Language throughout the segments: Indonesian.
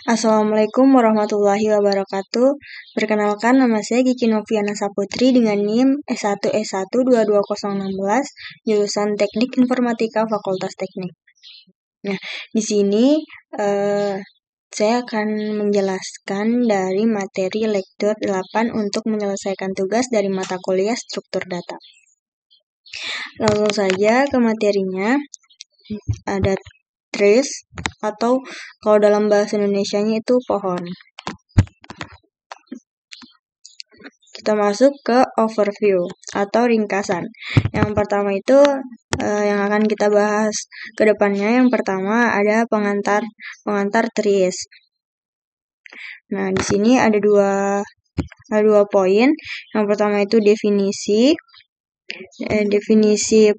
Assalamualaikum warahmatullahi wabarakatuh. Perkenalkan, nama saya Kiki Noviana Saputri dengan NIM S1S1 22016, jurusan Teknik Informatika Fakultas Teknik. Nah, di sini saya akan menjelaskan dari materi lektur 8 untuk menyelesaikan tugas dari mata kuliah struktur data. Langsung saja ke materinya. Ada trees, atau kalau dalam bahasa Indonesianya itu pohon. Kita masuk ke overview atau ringkasan. Yang pertama itu yang akan kita bahas ke depannya. Yang pertama ada pengantar trees. Nah, di sini ada dua poin. Yang pertama itu definisi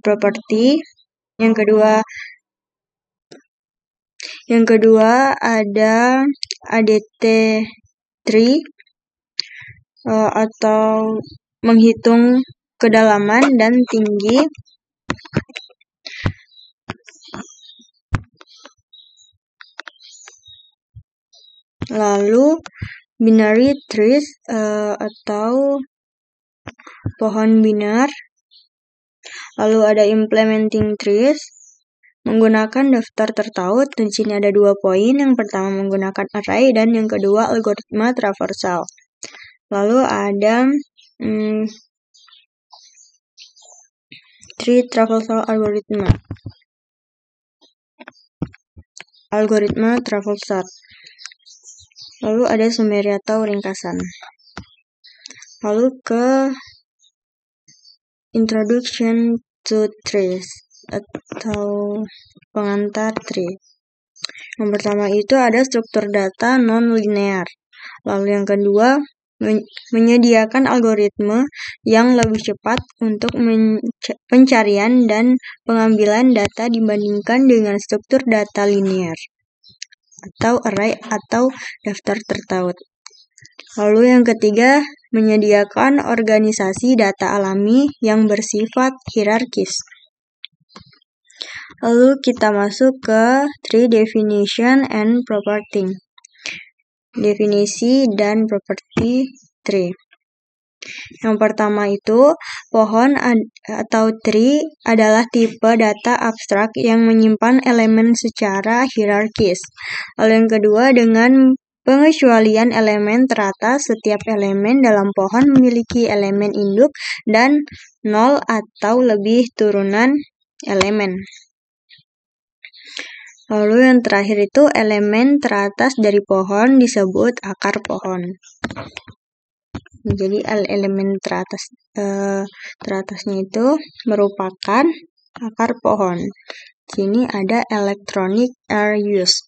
properti. Yang kedua ada ADT tree atau menghitung kedalaman dan tinggi. Lalu binary trees atau pohon binar. Lalu ada implementing trees menggunakan daftar tertaut. Di sini ada 2 poin. Yang pertama menggunakan array dan yang kedua algoritma traversal. Lalu ada tree traversal algoritma traversal. Lalu ada summary atau ringkasan. Lalu ke introduction to trees atau pengantar tree. Yang pertama itu ada struktur data non-linear. Lalu yang kedua menyediakan algoritma yang lebih cepat untuk pencarian dan pengambilan data dibandingkan dengan struktur data linear atau array atau daftar tertaut. Lalu yang ketiga, menyediakan organisasi data alami yang bersifat hierarkis. Lalu kita masuk ke tree definition and property. Definisi dan properti tree. Yang pertama itu, pohon atau tree adalah tipe data abstrak yang menyimpan elemen secara hierarkis. Lalu yang kedua, dengan pengecualian elemen teratas, setiap elemen dalam pohon memiliki elemen induk dan 0 atau lebih turunan elemen. Lalu yang terakhir itu elemen teratas dari pohon disebut akar pohon. Jadi elemen teratasnya itu merupakan akar pohon. Sini ada electronic air use.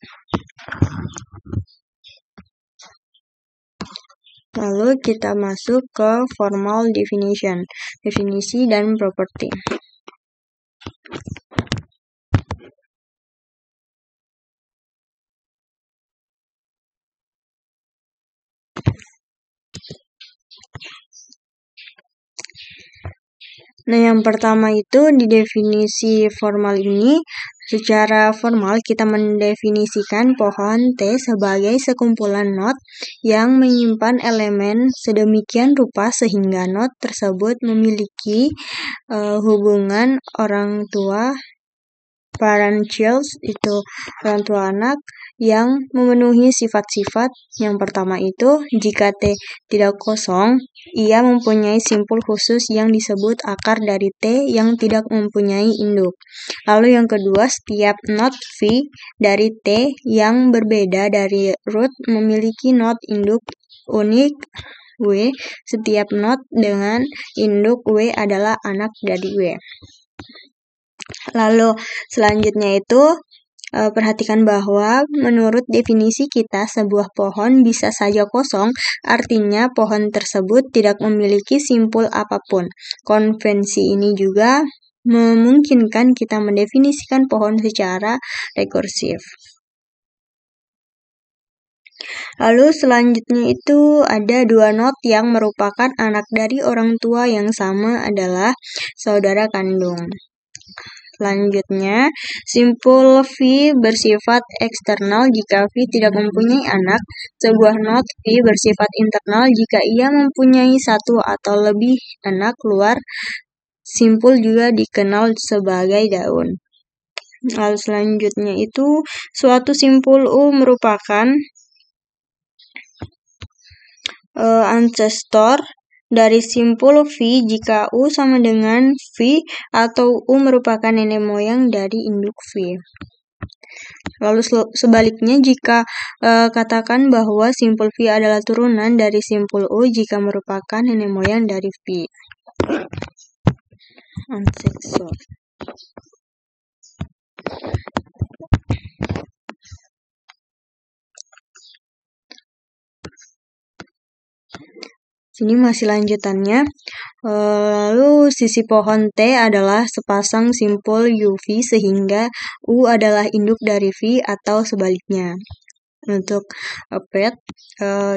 Lalu kita masuk ke formal definition, definisi dan properti. Nah, yang pertama itu di definisi formal ini, secara formal kita mendefinisikan pohon T sebagai sekumpulan not yang menyimpan elemen sedemikian rupa sehingga not tersebut memiliki hubungan orang tua, parent child, itu orang tua anak, yang memenuhi sifat-sifat. Yang pertama itu, jika T tidak kosong, ia mempunyai simpul khusus yang disebut akar dari T yang tidak mempunyai induk. Lalu yang kedua, setiap not V dari T yang berbeda dari root memiliki not induk unik W. Setiap not dengan induk W adalah anak dari W. Lalu selanjutnya itu perhatikan bahwa menurut definisi kita sebuah pohon bisa saja kosong, artinya pohon tersebut tidak memiliki simpul apapun. Konvensi ini juga memungkinkan kita mendefinisikan pohon secara rekursif. Lalu selanjutnya itu ada 2 not yang merupakan anak dari orang tua yang sama adalah saudara kandung. Selanjutnya, simpul V bersifat eksternal jika V tidak mempunyai anak. Sebuah not V bersifat internal jika ia mempunyai satu atau lebih anak luar. Simpul juga dikenal sebagai daun. Lalu selanjutnya itu, suatu simpul U merupakan ancestor dari simpul V jika U sama dengan V atau U merupakan nenek moyang dari induk V. Lalu sebaliknya jika katakan bahwa simpul V adalah turunan dari simpul U jika merupakan nenek moyang dari V. Ancestor. Sini masih lanjutannya. Lalu sisi pohon T adalah sepasang simpul UV sehingga U adalah induk dari V atau sebaliknya. Untuk pet,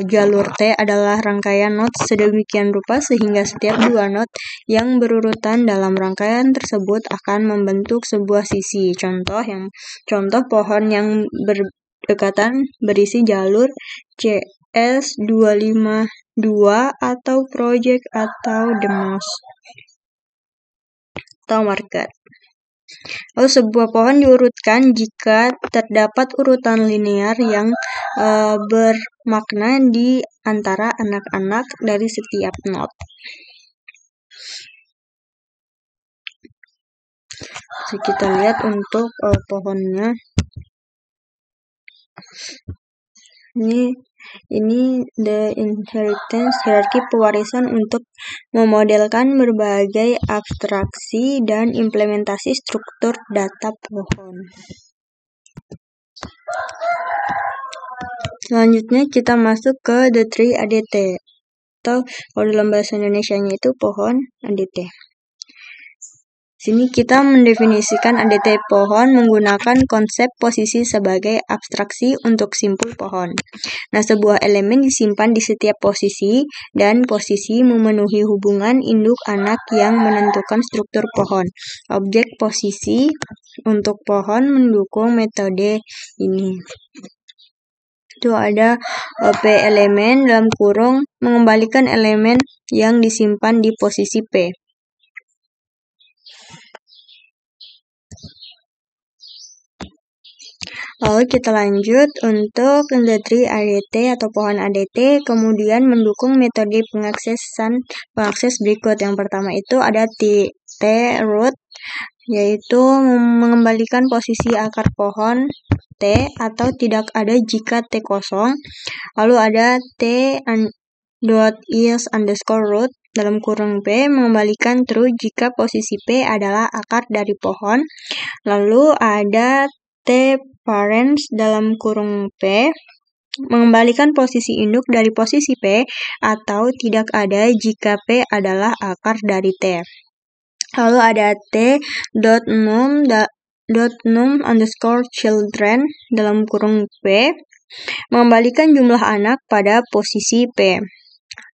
jalur T adalah rangkaian not sedemikian rupa sehingga setiap dua not yang berurutan dalam rangkaian tersebut akan membentuk sebuah sisi. Contoh pohon yang berdekatan berisi jalur CS252 atau project atau demos atau market. Lalu sebuah pohon diurutkan jika terdapat urutan linear yang bermakna di antara anak-anak dari setiap not. So, kita lihat untuk pohonnya. Ini the inheritance hierarchy, pewarisan untuk memodelkan berbagai abstraksi dan implementasi struktur data pohon. Selanjutnya kita masuk ke the tree ADT, atau kalau dalam bahasa Indonesianya itu pohon ADT. Sini kita mendefinisikan ADT pohon menggunakan konsep posisi sebagai abstraksi untuk simpul pohon. Nah, sebuah elemen disimpan di setiap posisi, dan posisi memenuhi hubungan induk-anak yang menentukan struktur pohon. Objek posisi untuk pohon mendukung metode ini. Itu ada P elemen dalam kurung mengembalikan elemen yang disimpan di posisi P. Lalu kita lanjut untuk the tree ADT atau pohon ADT, kemudian mendukung metode pengakses berikut. Yang pertama itu ada T-root, yaitu mengembalikan posisi akar pohon T atau tidak ada jika T kosong. Lalu ada T.is_root dalam kurung P mengembalikan true jika posisi P adalah akar dari pohon. Lalu ada T-parents dalam kurung P mengembalikan posisi induk dari posisi P atau tidak ada jika P adalah akar dari T. Lalu ada T.num_children dalam kurung P mengembalikan jumlah anak pada posisi P.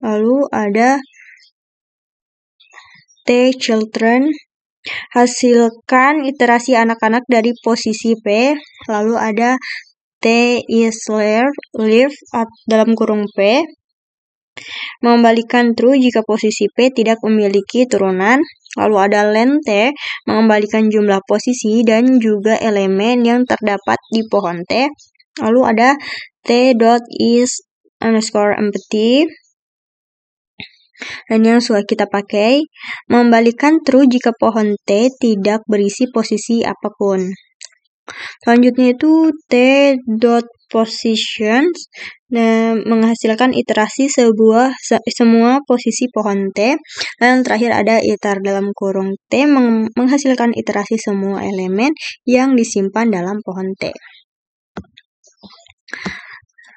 Lalu ada T-children hasilkan iterasi anak-anak dari posisi P. Lalu ada T-is_leaf dalam kurung P mengembalikan true jika posisi P tidak memiliki turunan. Lalu ada len T mengembalikan jumlah posisi dan juga elemen yang terdapat di pohon T. Lalu ada T.is_empty dan yang sudah kita pakai mengembalikan true jika pohon T tidak berisi posisi apapun. Selanjutnya itu T.positions menghasilkan iterasi semua posisi pohon T. Dan terakhir ada iter dalam kurung T menghasilkan iterasi semua elemen yang disimpan dalam pohon T.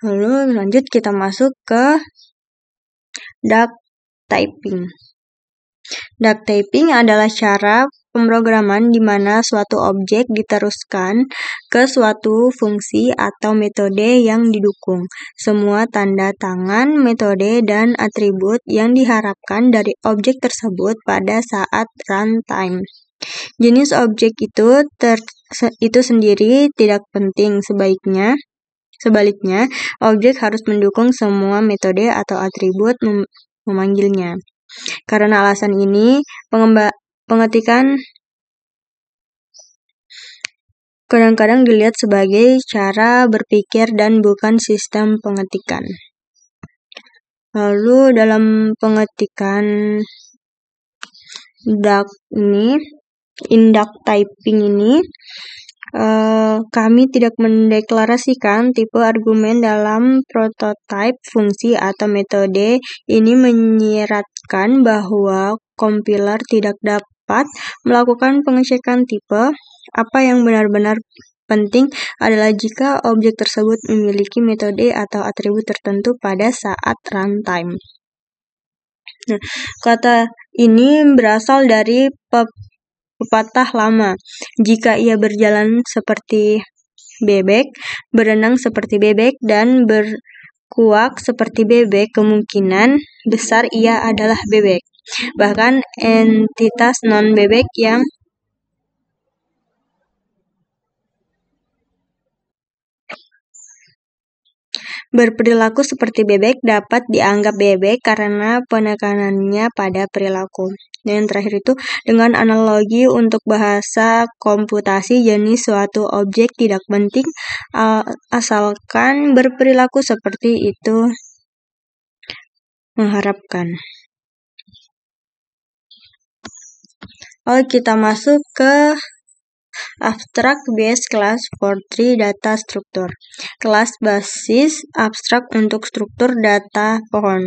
Lalu lanjut kita masuk ke duck typing. Duck typing adalah cara pemrograman di mana suatu objek diteruskan ke suatu fungsi atau metode yang didukung. Semua tanda tangan, metode, dan atribut yang diharapkan dari objek tersebut pada saat runtime. Jenis objek itu sendiri tidak penting. Sebaliknya, objek harus mendukung semua metode atau atribut memanggilnya. Karena alasan ini, pengetikan kadang-kadang dilihat sebagai cara berpikir dan bukan sistem pengetikan. Lalu dalam pengetikan induct typing ini, kami tidak mendeklarasikan tipe argumen dalam prototipe fungsi atau metode. Ini menyiratkan bahwa kompiler tidak dapat melakukan pengecekan tipe. Apa yang benar-benar penting adalah jika objek tersebut memiliki metode atau atribut tertentu pada saat runtime. Nah, kata ini berasal dari pepatah lama. Jika ia berjalan seperti bebek, berenang seperti bebek, dan berkuak seperti bebek, kemungkinan besar ia adalah bebek. Bahkan entitas non-bebek yang berperilaku seperti bebek dapat dianggap bebek karena penekanannya pada perilaku. Dan yang terakhir itu, dengan analogi untuk bahasa komputasi, jenis suatu objek tidak penting asalkan berperilaku seperti itu mengharapkan. Lalu kita masuk ke Abstract Base Class for Tree Data Structure. Kelas basis abstrak untuk struktur data pohon.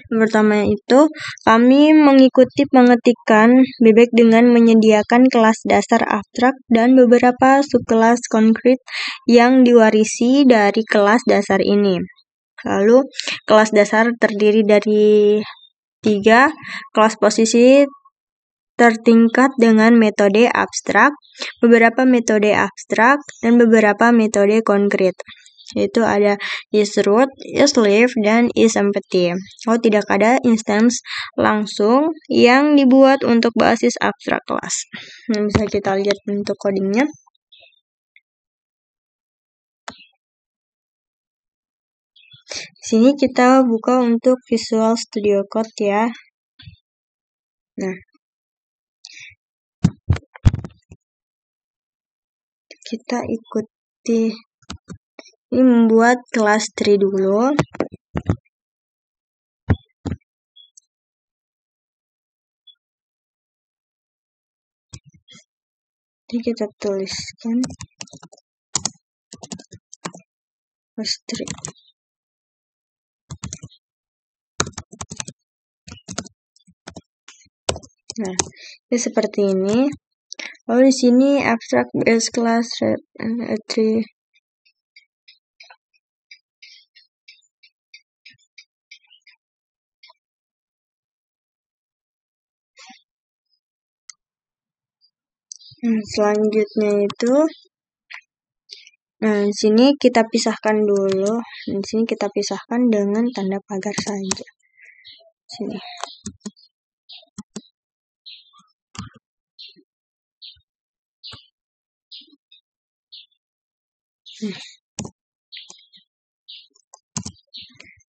Yang pertama itu, kami mengikuti pengetikan bebek dengan menyediakan kelas dasar abstrak dan beberapa subkelas konkret yang diwarisi dari kelas dasar ini. Lalu, kelas dasar terdiri dari 3 kelas posisi tertingkat dengan metode abstrak, beberapa metode abstrak, dan beberapa metode konkret. Yaitu ada isRoot, isLeaf, dan isEmpty. Tidak ada instance langsung yang dibuat untuk basis abstrak kelas. Bisa kita lihat bentuk codingnya. Di sini kita buka untuk Visual Studio Code ya. Nah, kita ikuti ini, membuat kelas tree dulu. Jadi kita tuliskan kelas tree. Nah, ini seperti ini. Lalu di sini abstract base class tree. Selanjutnya itu, di sini kita pisahkan dulu. Di sini kita pisahkan dengan tanda pagar saja. Sini.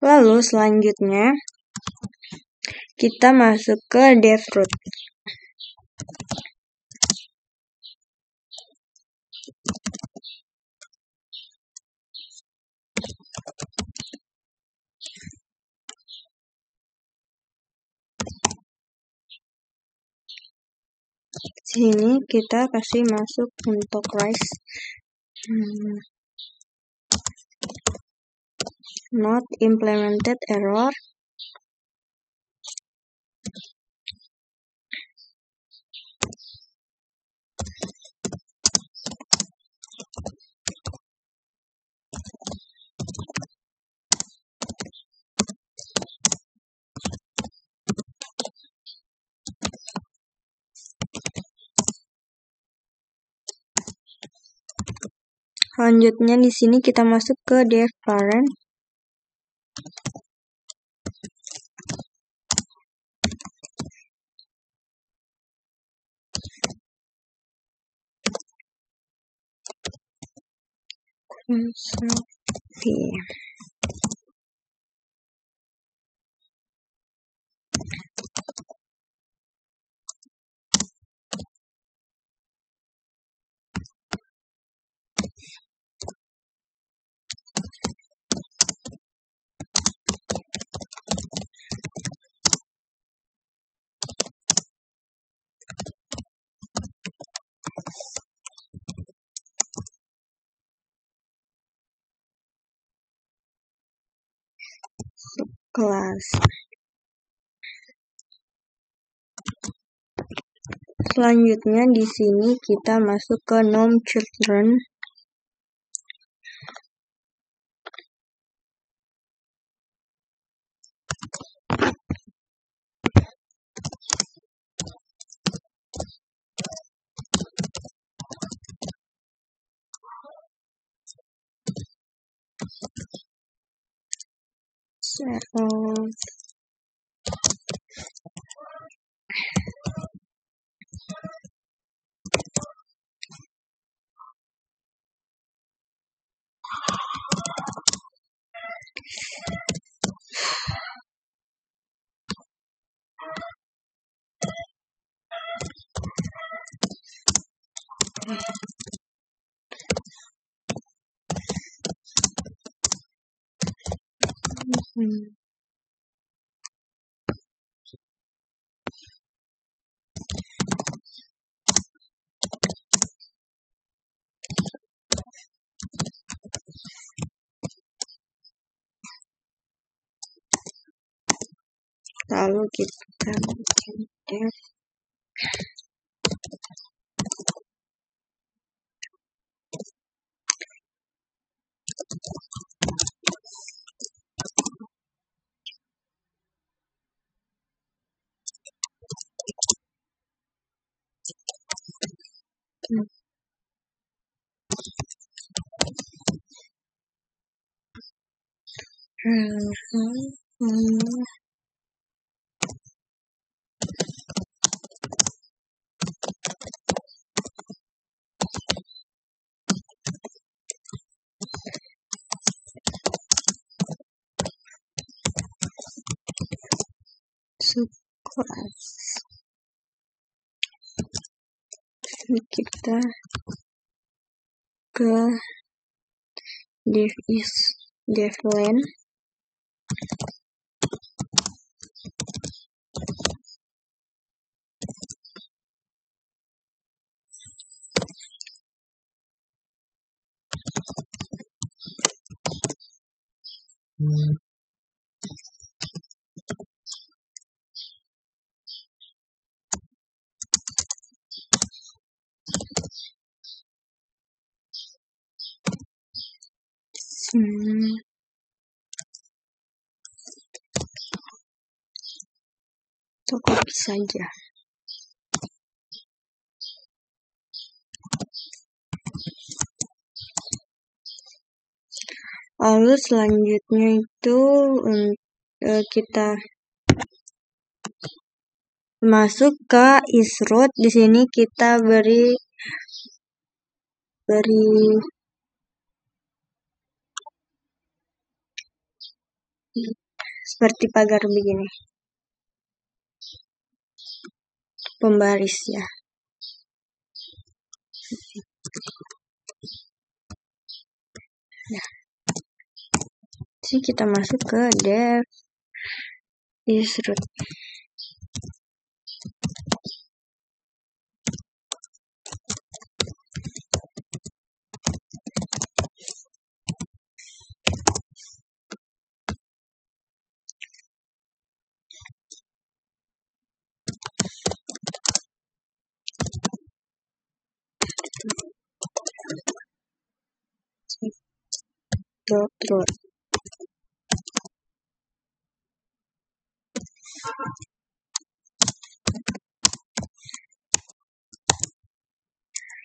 Lalu selanjutnya kita masuk ke devroot. Sini kita kasih masuk untuk rise not implemented error. Selanjutnya di sini kita masuk ke dev parent. Sapi. Kelas. Selanjutnya di sini kita masuk ke noun children. Lalu kita bikin def. Kelas. Kita ke devlen. Copy saja. Lalu selanjutnya itu kita masuk ke isroot. Di sini kita beri seperti pagar begini, pembaris ya. Jadi kita masuk ke dev isroot. Root.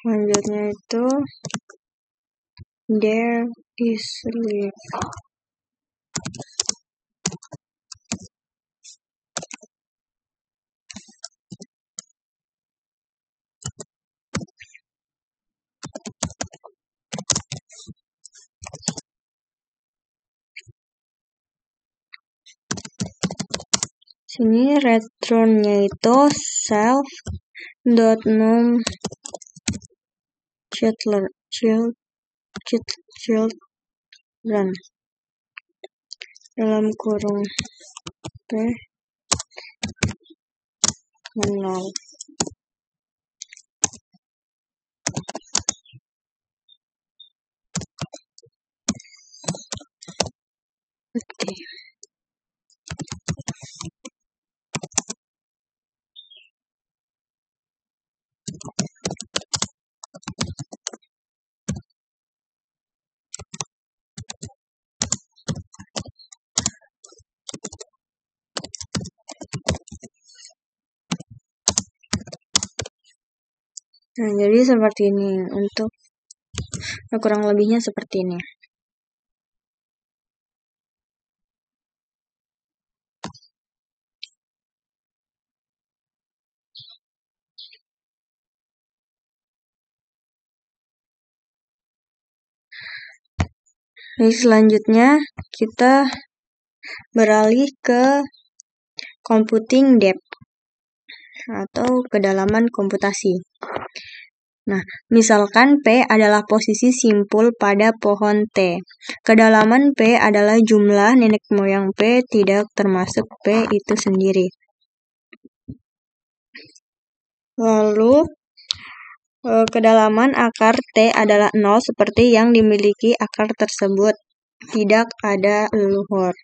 Selanjutnya itu there is leaf. Sini retronnya itu self.num children dalam kurung p 0. Oke. Nah, jadi seperti ini untuk kurang lebihnya seperti ini. Jadi selanjutnya kita beralih ke computing depth atau kedalaman komputasi. Nah, misalkan P adalah posisi simpul pada pohon T. Kedalaman P adalah jumlah nenek moyang P tidak termasuk P itu sendiri. Lalu, kedalaman akar T adalah 0 seperti yang dimiliki akar tersebut. Tidak ada leluhur.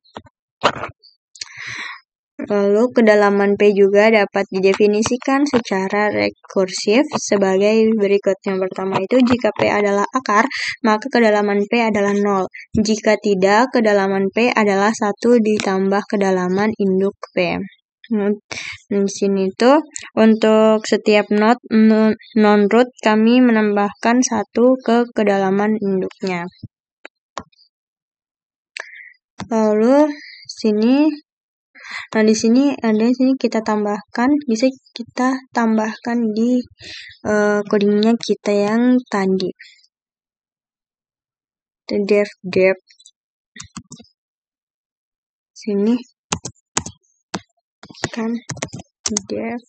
Lalu kedalaman P juga dapat didefinisikan secara rekursif sebagai berikut. Yang pertama itu jika P adalah akar, maka kedalaman P adalah 0. Jika tidak, kedalaman P adalah 1 ditambah kedalaman induk P. Di sini tuh untuk setiap non-root kami menambahkan 1 ke kedalaman induknya. Lalu di sini kita tambahkan, bisa kita tambahkan di codingnya kita yang tadi. Def sini kan def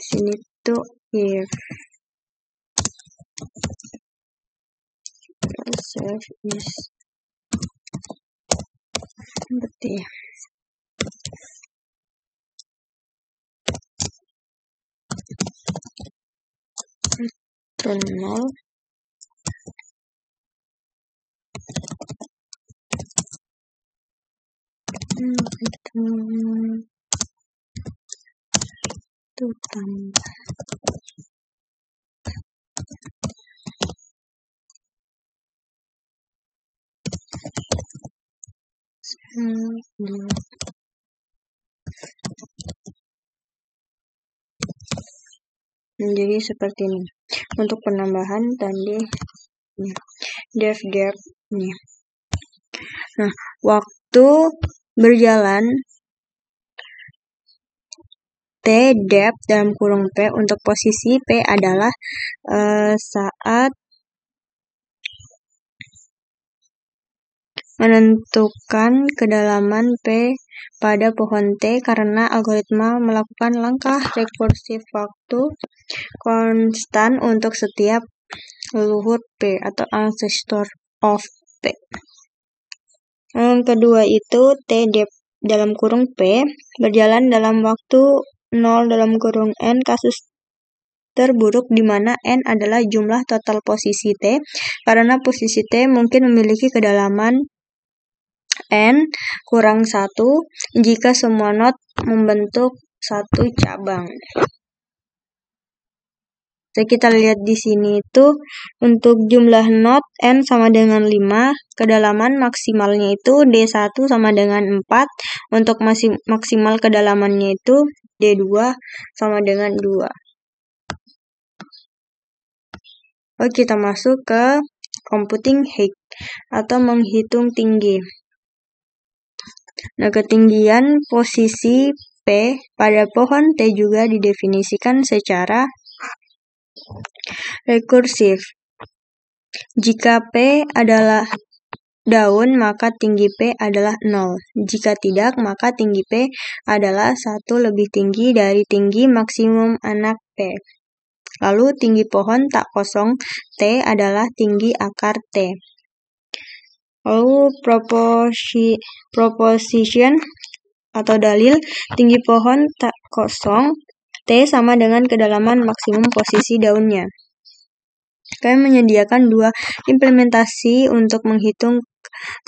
sini tuh if self is seperti retron 0 itu tambah menjadi seperti ini. Untuk penambahan tadi def nih. Nah, waktu berjalan T depth dalam kurung P untuk posisi P adalah saat menentukan kedalaman P pada pohon T karena algoritma melakukan langkah rekursif waktu konstan untuk setiap leluhur P atau ancestor of P. Yang kedua itu T depth dalam kurung P berjalan dalam waktu 0 dalam kurung N kasus terburuk di mana N adalah jumlah total posisi T karena posisi T mungkin memiliki kedalaman N kurang 1 jika semua node membentuk satu cabang. Jadi kita lihat di sini itu untuk jumlah node N sama dengan 5, kedalaman maksimalnya itu D1 sama dengan 4, untuk maksimal kedalamannya itu D2 sama dengan 2. Oke, kita masuk ke computing height atau menghitung tinggi. Nah, ketinggian posisi P pada pohon T juga didefinisikan secara rekursif. Jika P adalah daun, maka tinggi P adalah 0. Jika tidak, maka tinggi P adalah 1 lebih tinggi dari tinggi maksimum anak P. Lalu tinggi pohon tak kosong T adalah tinggi akar T. Lalu proposition atau dalil, tinggi pohon tak kosong T sama dengan kedalaman maksimum posisi daunnya. Kami menyediakan 2 implementasi untuk menghitung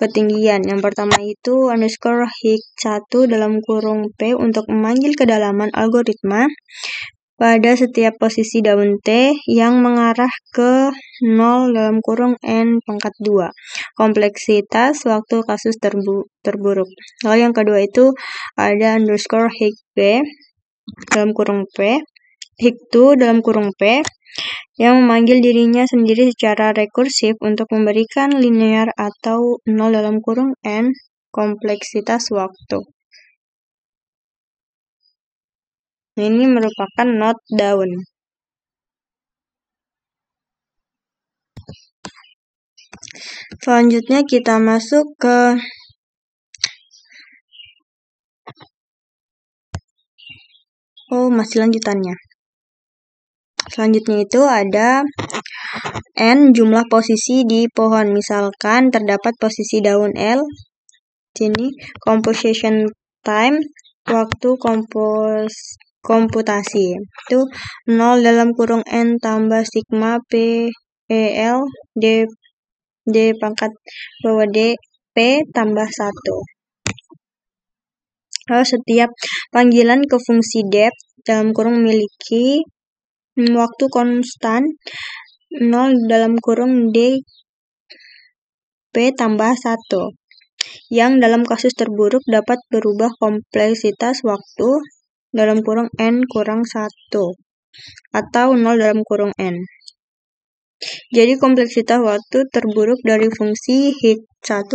ketinggian. Yang pertama itu _Hik1 P untuk memanggil kedalaman algoritma pada setiap posisi daun T yang mengarah ke 0 kompleksitas waktu kasus terburuk. Lalu yang kedua itu ada _Hik2 P yang memanggil dirinya sendiri secara rekursif untuk memberikan linear atau 0 kompleksitas waktu. Ini merupakan not daun. Selanjutnya kita masuk ke masih lanjutannya. Selanjutnya itu ada N jumlah posisi di pohon. Misalkan terdapat posisi daun L. Sini composition time, waktu komputasi. Itu 0 tambah sigma P L D pangkat bawah D P tambah 1. Lalu setiap panggilan ke fungsi depth memiliki waktu konstan 0 D P tambah 1 yang dalam kasus terburuk dapat berubah kompleksitas waktu N-1 atau 0 N. Jadi kompleksitas waktu terburuk dari fungsi Hik1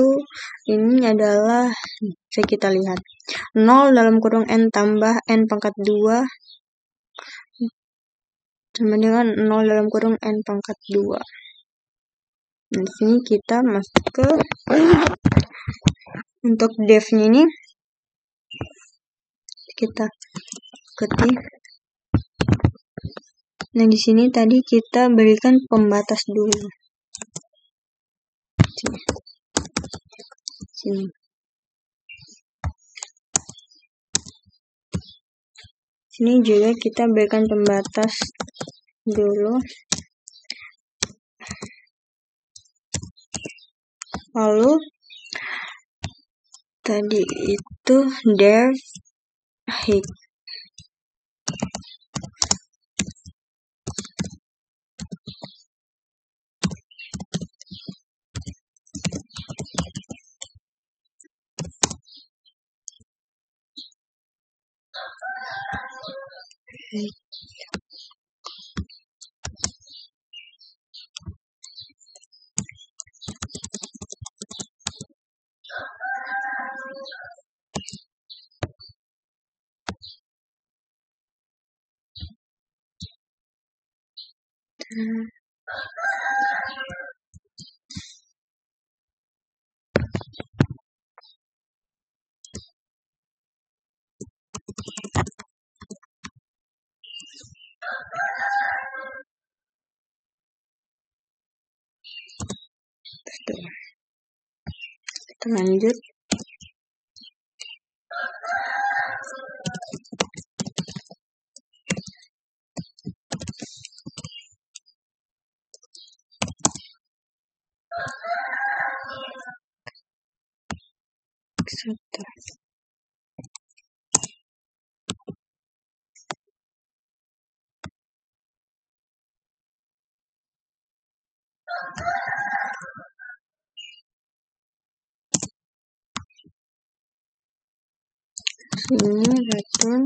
ini adalah, kita lihat 0 N tambah N pangkat 2 sama dengan 0 N pangkat 2. Di sini kita masuk ke untuk def-nya ini kita ketik. Nah, di sini tadi kita berikan pembatas dulu. Sini. Sini juga kita berikan pembatas dulu. Lalu tadi itu def Hik. Kita lanjut. Ini return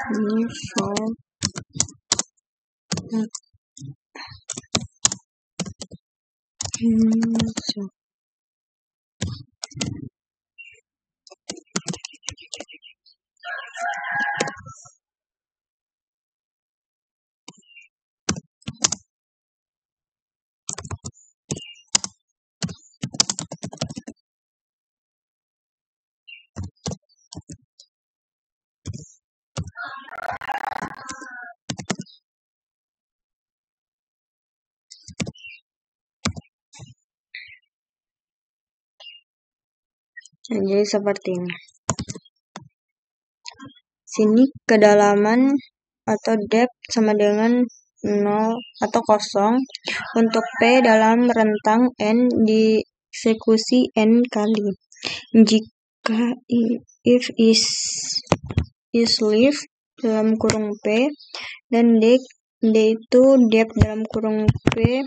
Ini soal jadi seperti ini. Sini kedalaman atau depth sama dengan 0 atau kosong untuk P dalam rentang N dieksekusi N kali. Jika if is leave dalam kurung P dan D itu depth dalam kurung P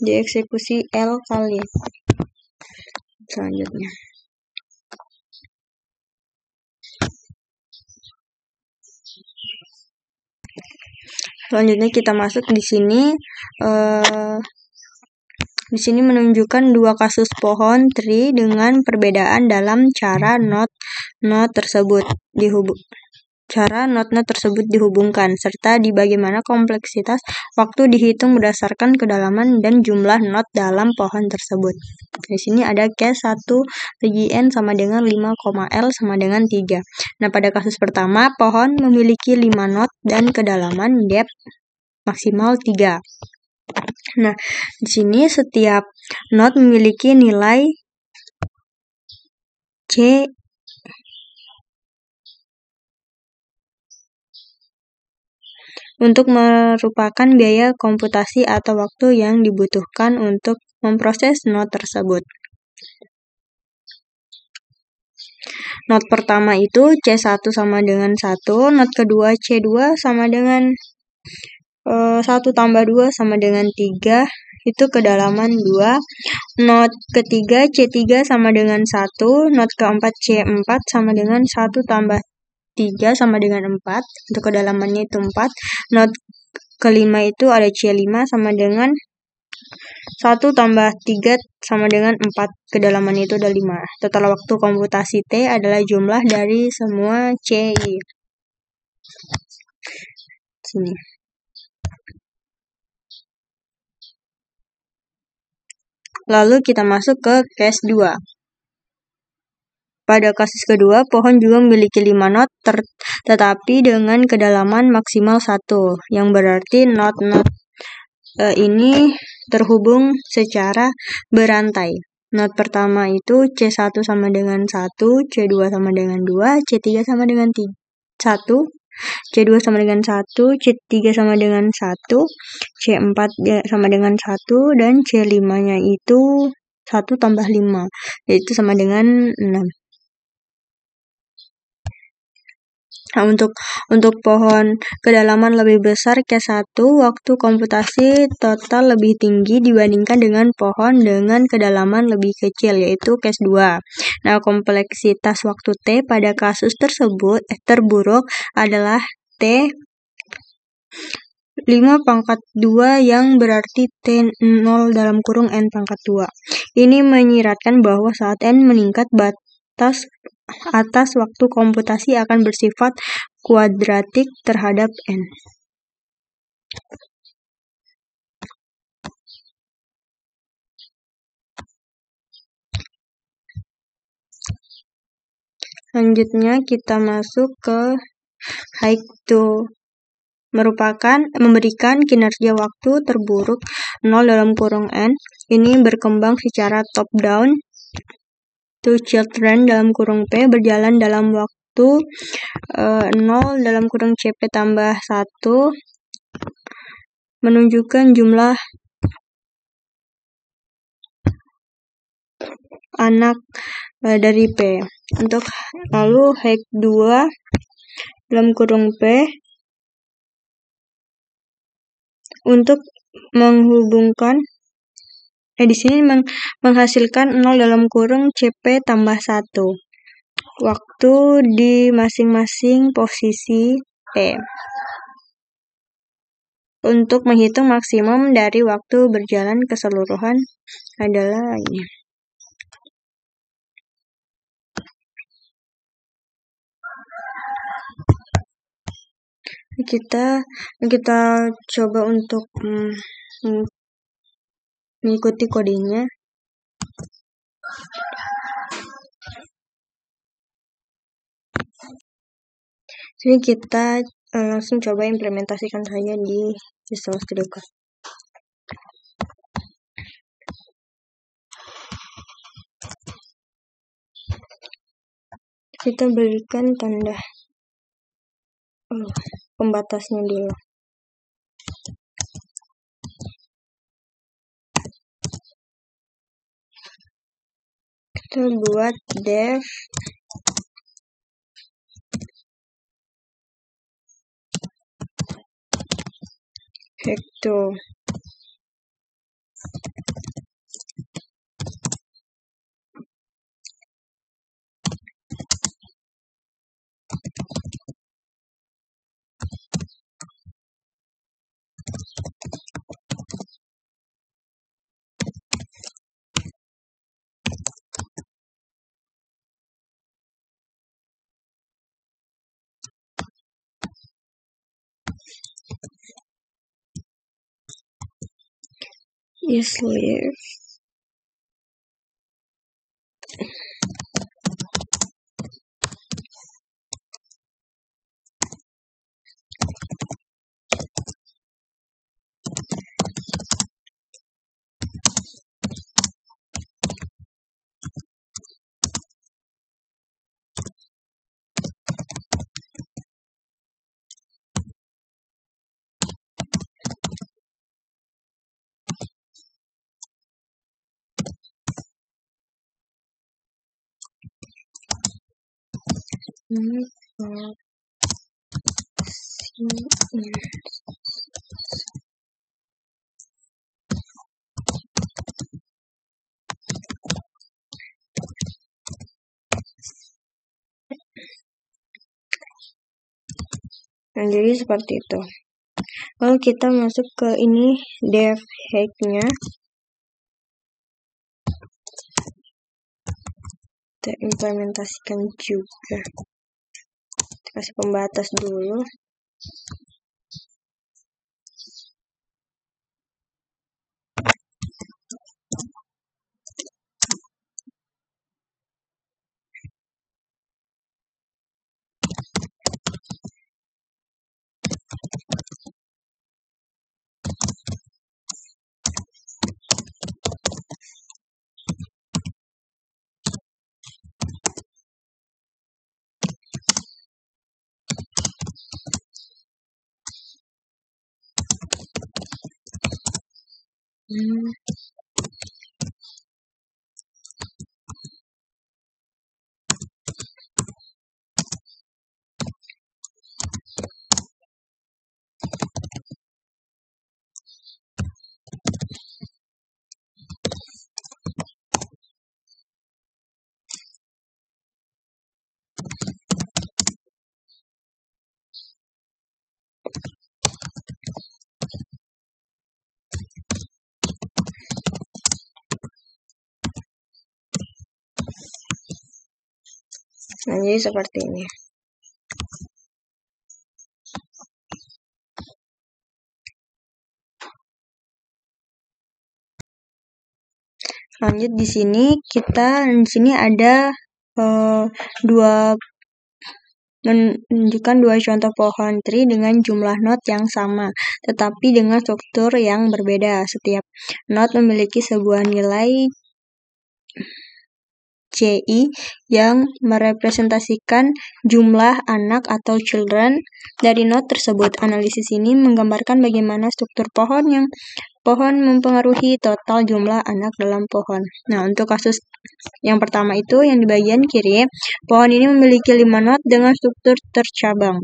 dieksekusi L kali. Selanjutnya. Selanjutnya kita masuk di sini. Di sini menunjukkan dua kasus pohon tree dengan perbedaan dalam cara not tersebut dihubungkan serta di bagaimana kompleksitas waktu dihitung berdasarkan kedalaman dan jumlah not dalam pohon tersebut. Di sini ada case 1 bagi N sama dengan 5, L sama dengan 3. Nah, pada kasus pertama, pohon memiliki 5 not dan kedalaman depth maksimal 3. Nah, di sini setiap not memiliki nilai C untuk merupakan biaya komputasi atau waktu yang dibutuhkan untuk memproses not tersebut. Not pertama itu C1 sama dengan 1, not kedua C2 sama dengan 1 tambah 2 sama dengan 3, itu kedalaman 2. Not ketiga C3 sama dengan 1, not keempat C4 sama dengan 1 tambah 3 sama dengan 4, untuk kedalamannya itu 4. Not kelima itu ada C5 sama dengan 1 tambah 3 sama dengan 4, kedalamannya itu ada 5. Total waktu komputasi T adalah jumlah dari semua CI. Sini. Lalu kita masuk ke case 2. Pada kasus kedua, pohon juga memiliki 5 not tetapi dengan kedalaman maksimal 1, yang berarti not-not ini terhubung secara berantai. Not pertama itu C1 sama dengan 1, C2 sama dengan 2, C3 sama dengan 1, C2 sama dengan 1, C3 sama dengan 1, C4 sama dengan 1, dan C5-nya itu 1 tambah 5, yaitu sama dengan 6. Nah, untuk pohon kedalaman lebih besar case 1, waktu komputasi total lebih tinggi dibandingkan dengan pohon dengan kedalaman lebih kecil, yaitu case 2. Nah, kompleksitas waktu T pada kasus tersebut terburuk adalah T 5 pangkat 2 yang berarti T0 dalam kurung N pangkat 2. Ini menyiratkan bahwa saat N meningkat batas atas waktu komputasi akan bersifat kuadratik terhadap N. Selanjutnya kita masuk ke high to, memberikan kinerja waktu terburuk 0 dalam kurung N. Ini berkembang secara top down. Two children dalam kurung P berjalan dalam waktu 0 dalam kurung CP tambah 1 menunjukkan jumlah anak dari P. Untuk lalu hack 2 dalam kurung P untuk menghubungkan di sini menghasilkan 0 dalam kurung CP tambah 1 waktu di masing-masing posisi P. Untuk menghitung maksimum dari waktu berjalan keseluruhan adalah ini. Kita coba untuk mengikuti kodenya. Jadi kita langsung coba implementasikan saja di Visual Studio Code. Kita berikan tanda pembatasnya dulu. Kita buat def hack2. Is leave Nah, jadi seperti itu. Lalu kita masuk ke ini def hack-nya. Kita implementasikan juga. Kita kasih pembatas dulu. Nah, jadi seperti ini. Lanjut di sini ada menunjukkan 2 contoh pohon tree dengan jumlah not yang sama, tetapi dengan struktur yang berbeda. Setiap not memiliki sebuah nilai CI yang merepresentasikan jumlah anak atau children dari not tersebut. Analisis ini menggambarkan bagaimana struktur pohon yang pohon mempengaruhi total jumlah anak dalam pohon. Nah, untuk kasus yang pertama itu yang di bagian kiri, pohon ini memiliki 5 not dengan struktur tercabang.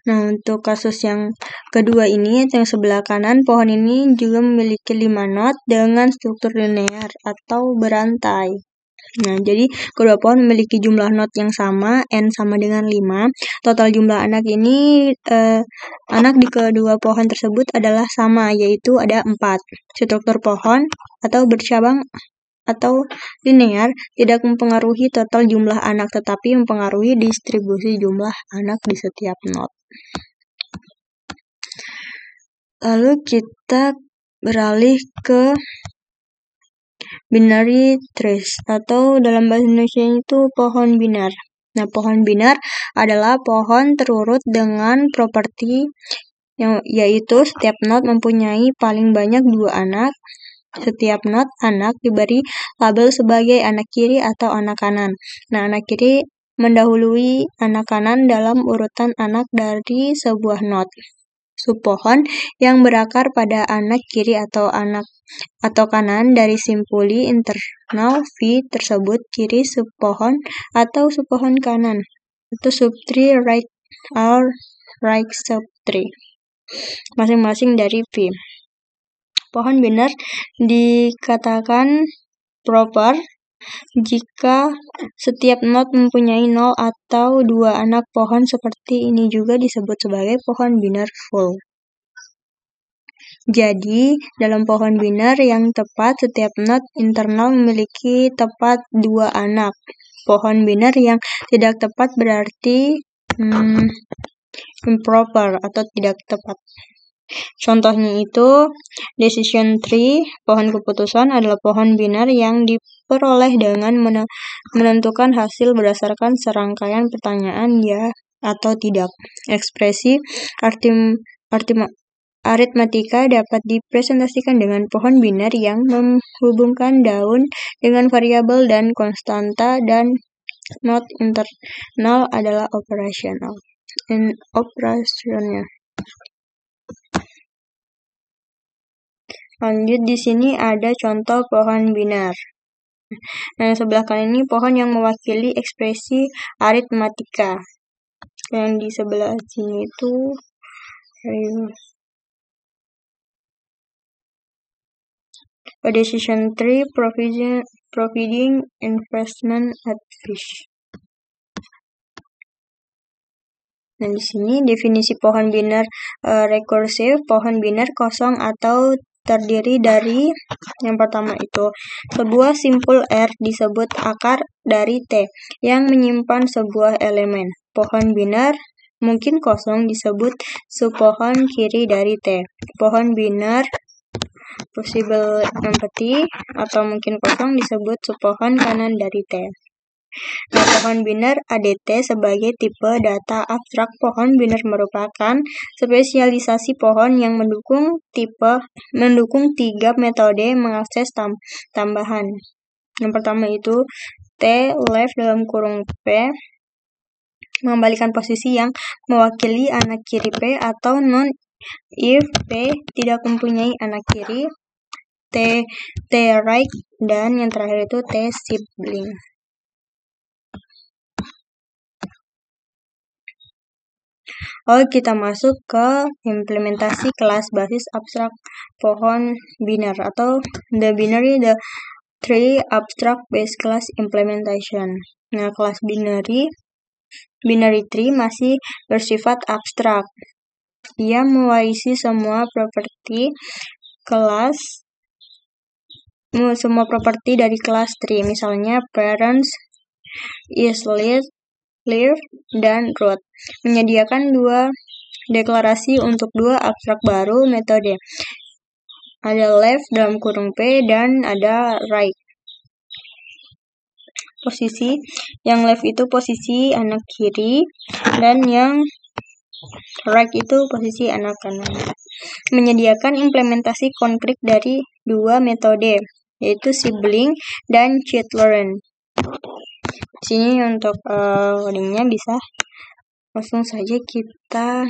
Nah, untuk kasus yang kedua ini, yang sebelah kanan, pohon ini juga memiliki 5 not dengan struktur linear atau berantai. Nah, jadi kedua pohon memiliki jumlah not yang sama, N sama dengan 5. Total jumlah anak ini, anak di kedua pohon tersebut adalah sama, yaitu ada 4. Struktur pohon atau bercabang atau linear tidak mempengaruhi total jumlah anak, tetapi mempengaruhi distribusi jumlah anak di setiap not. Lalu kita beralih ke binary trees atau dalam bahasa Indonesia itu pohon binar. Nah, pohon binar adalah pohon terurut dengan properti yaitu setiap not mempunyai paling banyak 2 anak. Setiap not anak diberi label sebagai anak kiri atau anak kanan. Nah, anak kiri mendahului anak kanan dalam urutan anak dari sebuah not. Subpohon yang berakar pada anak kiri atau kanan dari simpuli internal V tersebut kiri subpohon atau subpohon kanan atau subtree right or right subtree masing-masing dari V. Pohon binar dikatakan proper jika setiap not mempunyai 0 atau 2 anak. Pohon seperti ini juga disebut sebagai pohon binar full. Jadi, dalam pohon binar yang tepat, setiap not internal memiliki tepat 2 anak. Pohon binar yang tidak tepat berarti improper atau tidak tepat. Contohnya itu, decision tree, pohon keputusan adalah pohon binar yang diperoleh dengan menentukan hasil berdasarkan serangkaian pertanyaan ya atau tidak. Ekspresi aritmatika dapat dipresentasikan dengan pohon binar yang menghubungkan daun dengan variabel dan konstanta dan not internal adalah operasionalnya. Lanjut, di sini ada contoh pohon binar. Nah, yang sebelah kanan ini pohon yang mewakili ekspresi aritmatika. Yang di sebelah sini itu a decision tree providing investment at fish. Nah, di sini definisi pohon binar rekursif, pohon binar kosong atau terdiri dari yang pertama itu sebuah simpul R disebut akar dari T yang menyimpan sebuah elemen. Pohon binar mungkin kosong disebut subpohon kiri dari T. Pohon binar possible empty atau mungkin kosong disebut subpohon kanan dari T. Nah, pohon binar ADT sebagai tipe data abstrak pohon binar merupakan spesialisasi pohon yang mendukung 3 metode mengakses tambahan. Yang pertama itu T left dalam kurung P mengembalikan posisi yang mewakili anak kiri P atau non if P tidak mempunyai anak kiri, T right, dan yang terakhir itu T sibling. Lalu kita masuk ke implementasi kelas basis abstrak pohon binar atau the binary tree abstract base class implementation. Nah, kelas binary tree masih bersifat abstrak. Ia mewarisi semua properti dari kelas tree, misalnya parents, is live, dan root. Menyediakan 2 deklarasi untuk 2 abstrak baru metode. Ada left dalam kurung P dan ada right. Posisi yang left itu posisi anak kiri dan yang right itu posisi anak kanan. Menyediakan implementasi konkret dari 2 metode. yaitu sibling dan children. Sini untuk codingnya bisa langsung saja kita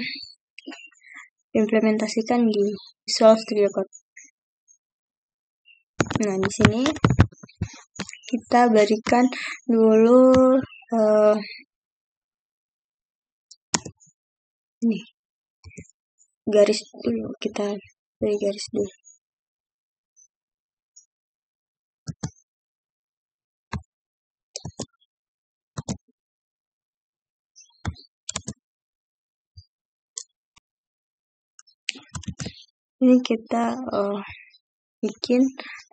implementasikan di Visual Studio Code. Nah, di sini kita berikan dulu nih garis dulu, kita beri garis dulu. Ini kita bikin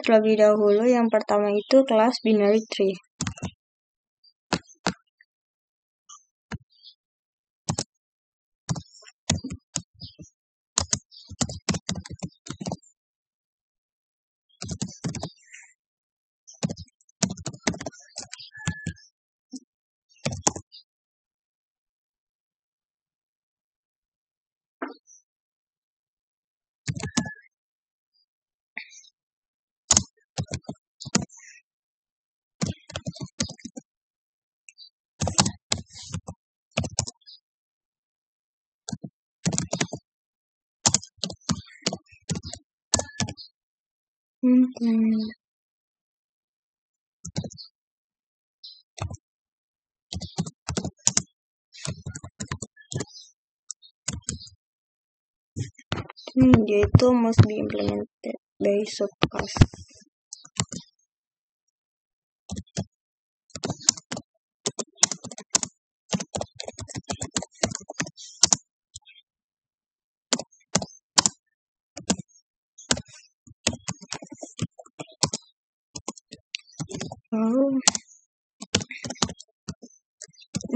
terlebih dahulu. Yang pertama itu kelas binary tree. Dia itu must be implemented by subclass.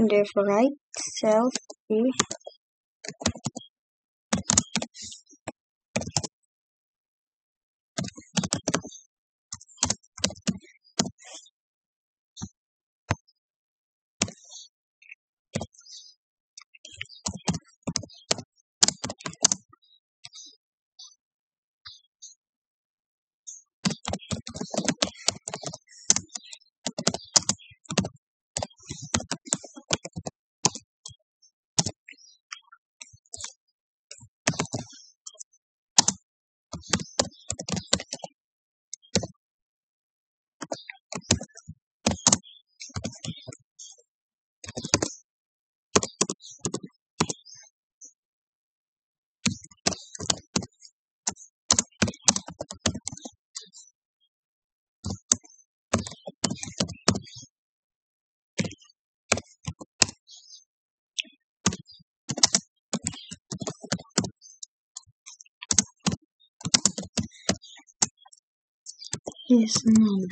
Def right self d yes no.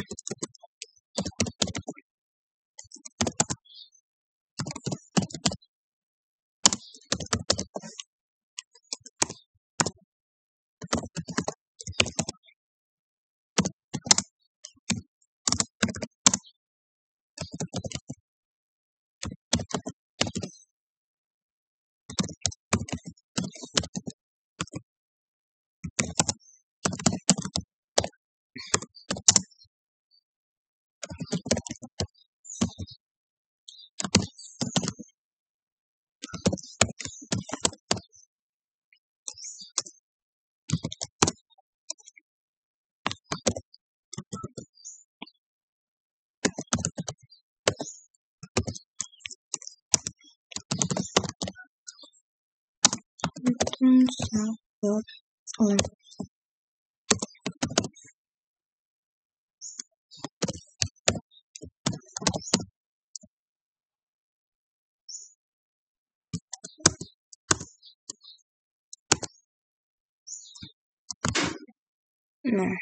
Nah,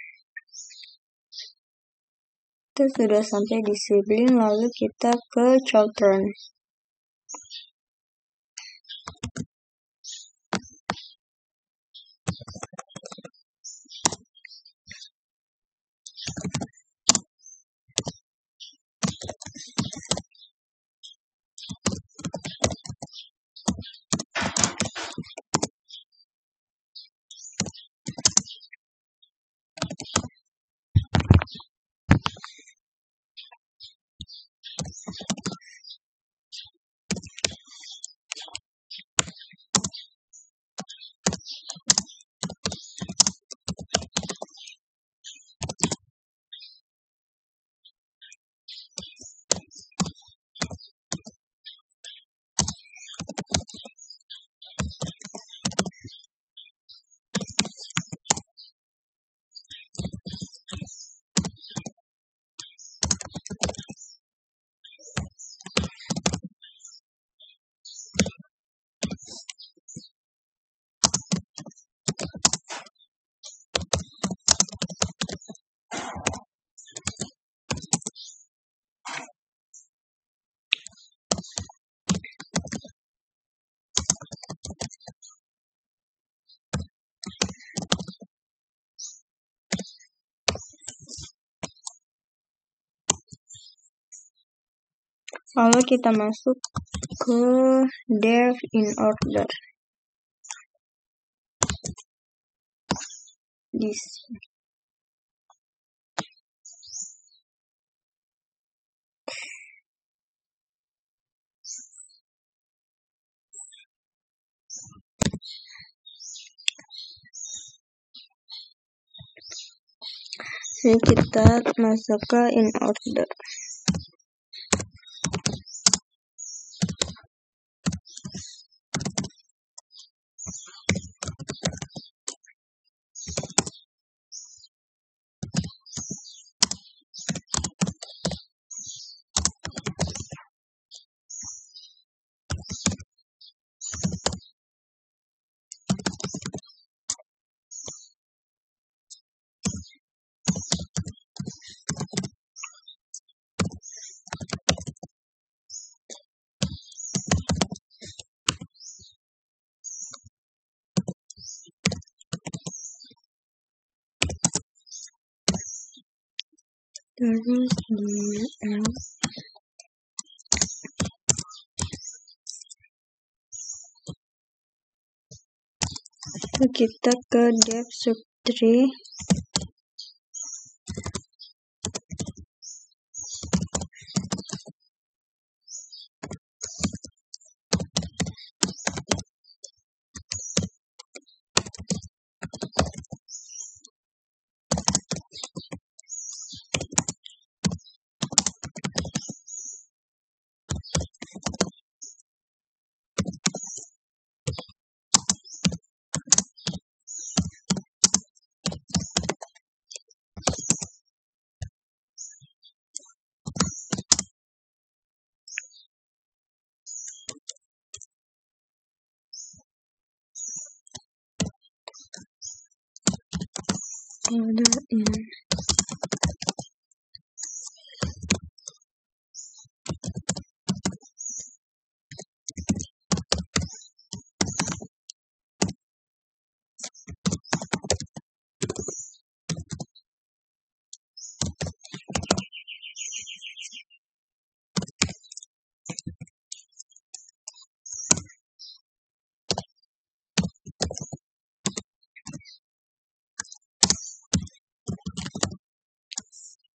kita sudah sampai di sibling, lalu kita ke children. Lalu kita masuk ke def in order. Di sini. Jadi kita masuk ke in order. Terus kita ke def sub-tree. Order in.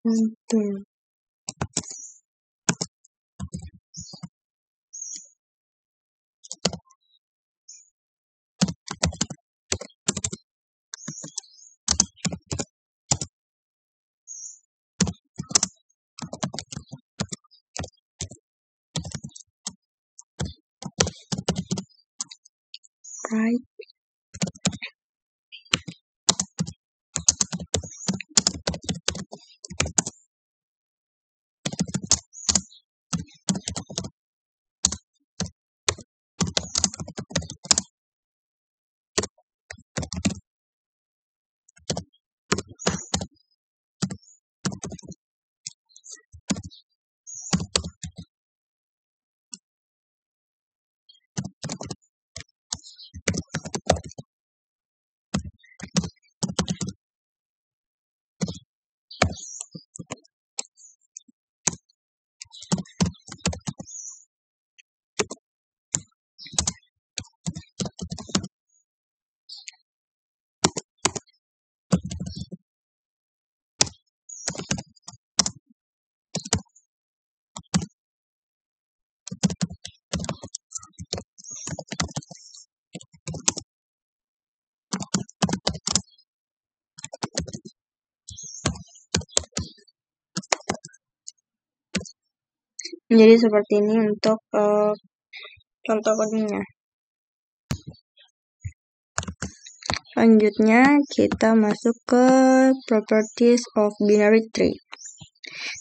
Enter. Right. Jadi seperti ini untuk contoh kodenya. Selanjutnya kita masuk ke properties of binary tree.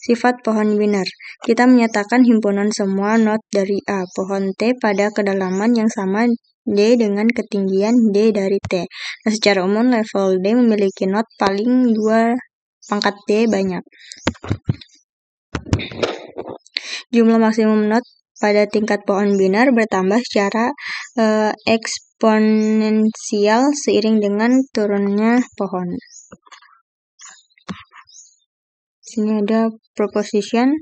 Sifat pohon binar. Kita menyatakan himpunan semua node dari A, pohon T pada kedalaman yang sama D dengan ketinggian D dari T. Nah, secara umum level D memiliki node paling 2 pangkat D banyak. Jumlah maksimum node pada tingkat pohon binar bertambah secara eksponensial seiring dengan turunnya pohon. Sini ada proposition.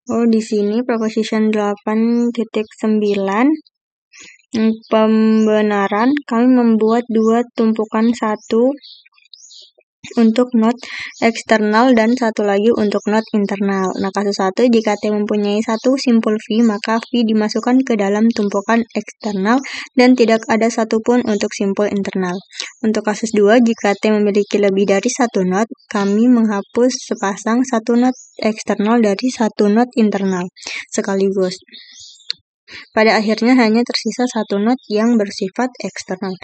Oh, di sini proposition 8.9 pembenaran kami membuat dua tumpukan, satu untuk not eksternal dan satu lagi untuk not internal. Nah, kasus 1, jika T mempunyai satu simpul V, maka V dimasukkan ke dalam tumpukan eksternal dan tidak ada satupun untuk simpul internal. Untuk kasus 2, jika T memiliki lebih dari satu not, kami menghapus sepasang satu not eksternal dari satu not internal sekaligus. Pada akhirnya hanya tersisa satu not yang bersifat eksternal.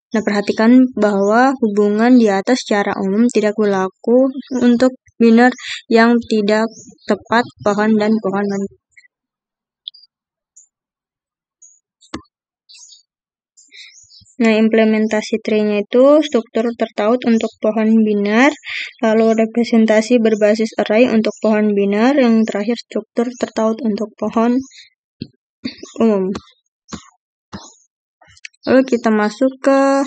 Nah, perhatikan bahwa hubungan di atas secara umum tidak berlaku untuk biner yang tidak tepat pohon dan pohon. Nah, implementasi tree-nya itu struktur tertaut untuk pohon biner, lalu representasi berbasis array untuk pohon biner, yang terakhir struktur tertaut untuk pohon umum. Lalu kita masuk ke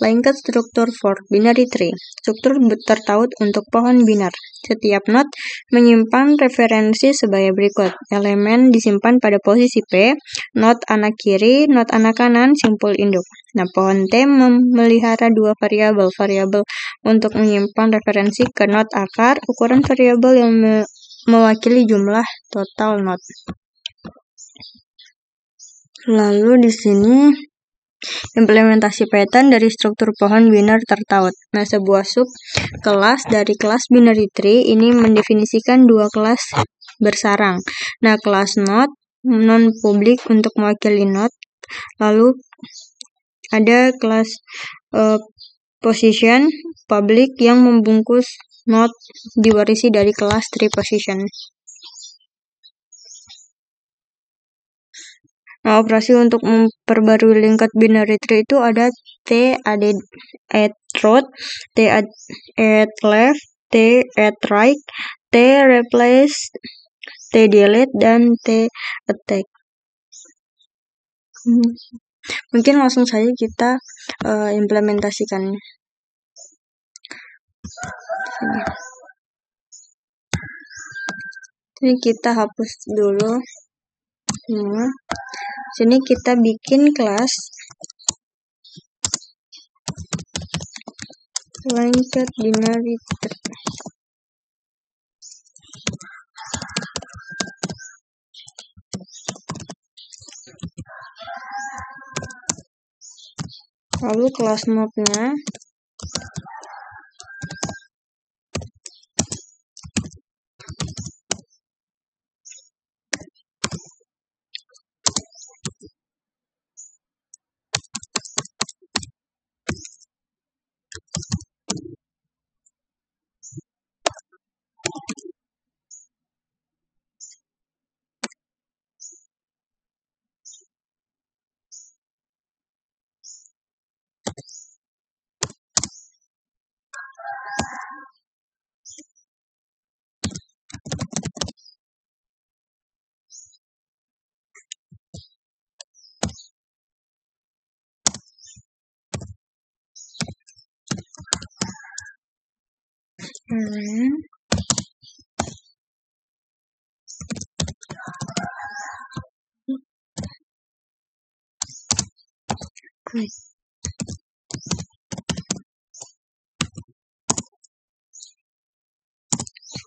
linked struktur for binary tree. Struktur tertaut untuk pohon biner. Setiap not menyimpan referensi sebagai berikut. Elemen disimpan pada posisi P, not anak kiri, not anak kanan, simpul induk. Nah, pohon T memelihara dua variabel. Variabel untuk menyimpan referensi ke not akar, ukuran variabel yang mewakili jumlah total not. Lalu di sini implementasi pattern dari struktur pohon biner tertaut. Nah, sebuah sub kelas dari kelas binary tree ini mendefinisikan dua kelas bersarang. Nah, kelas not non-public untuk mewakili not. Lalu ada kelas position public yang membungkus not diwarisi dari kelas tree position. Nah, operasi untuk memperbarui linked binary tree itu ada T add root, T add left, T add right, T replace, T delete, dan T attack. Mungkin langsung saja kita implementasikannya. Ini kita hapus dulu semua. Sini kita bikin kelas linked binary tree. Lalu kelas node-nya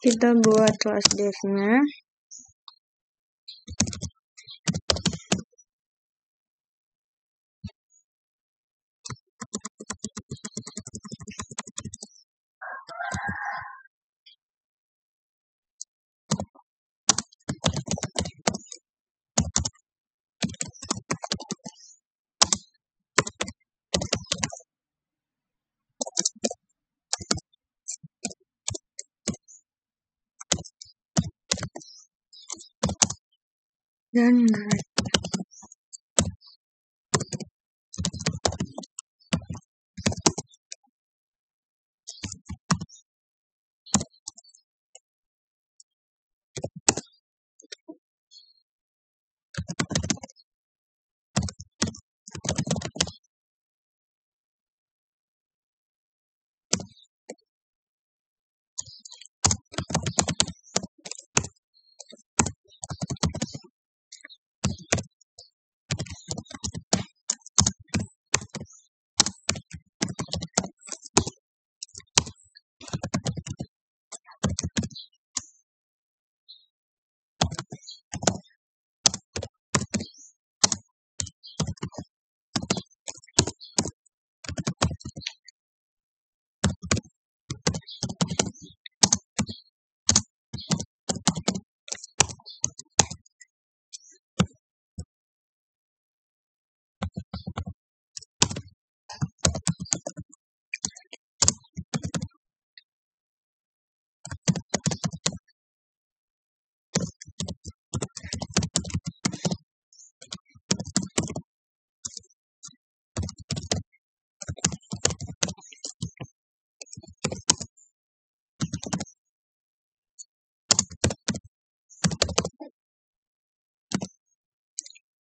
kita buat kelas dev-nya. Dan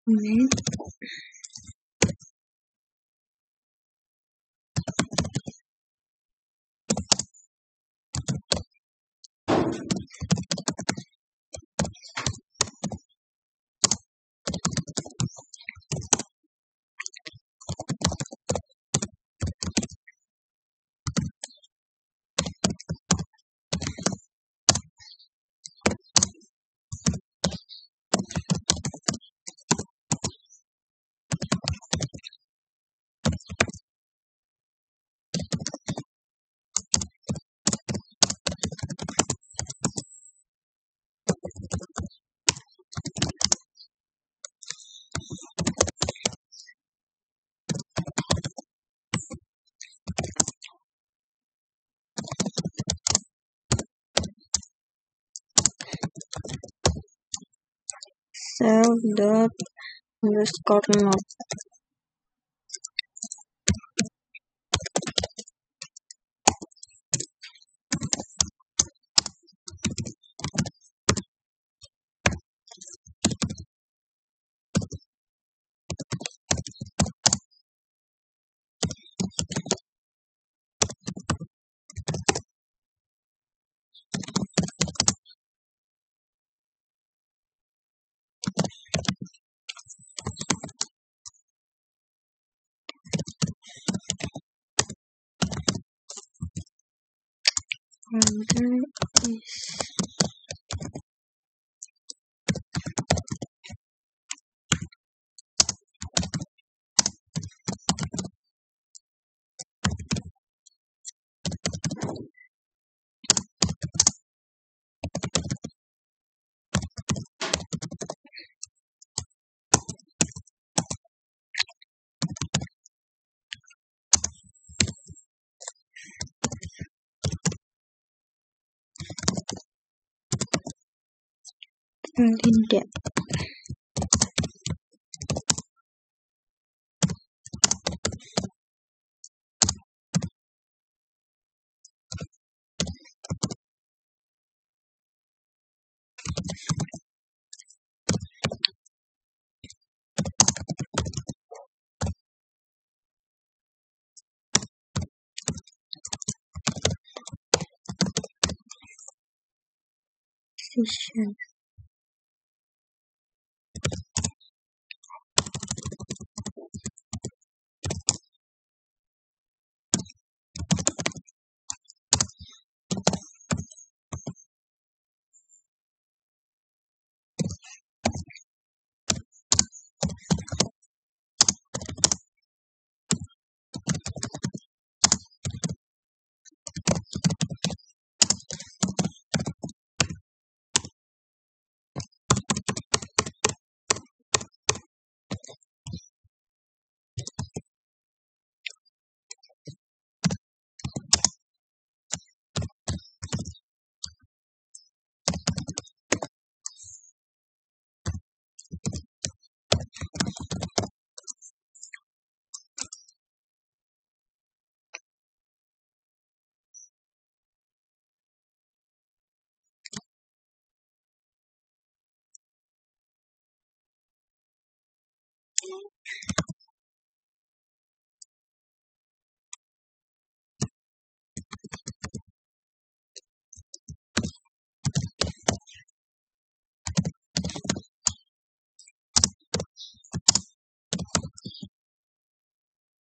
Ini self.underscore_not. Folder is tidak. Session.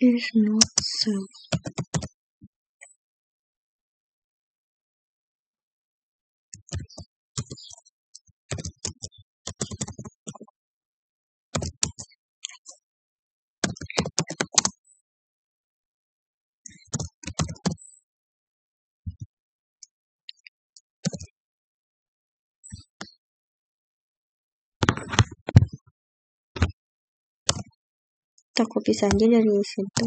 Is not self. Kita copy saja dari situ.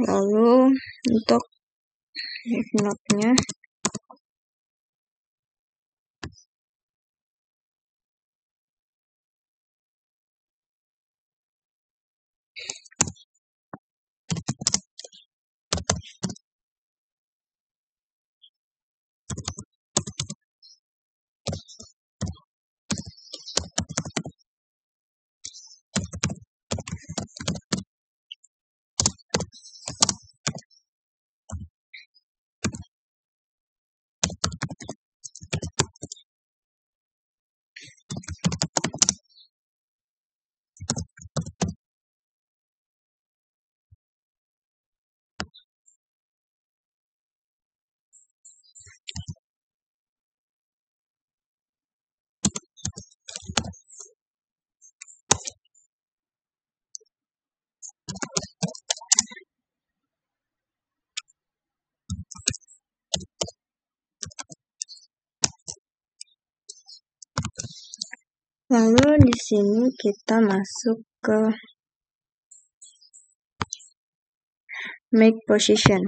Lalu untuk if not-nya Lalu di sini kita masuk ke make position.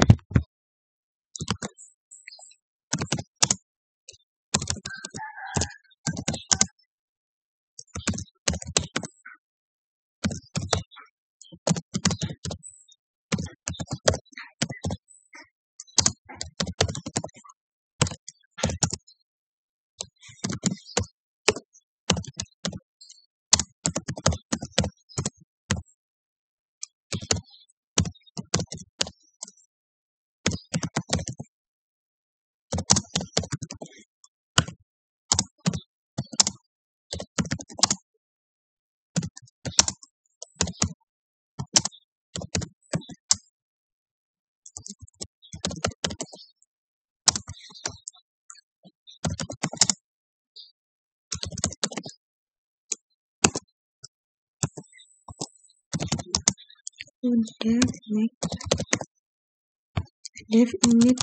Def init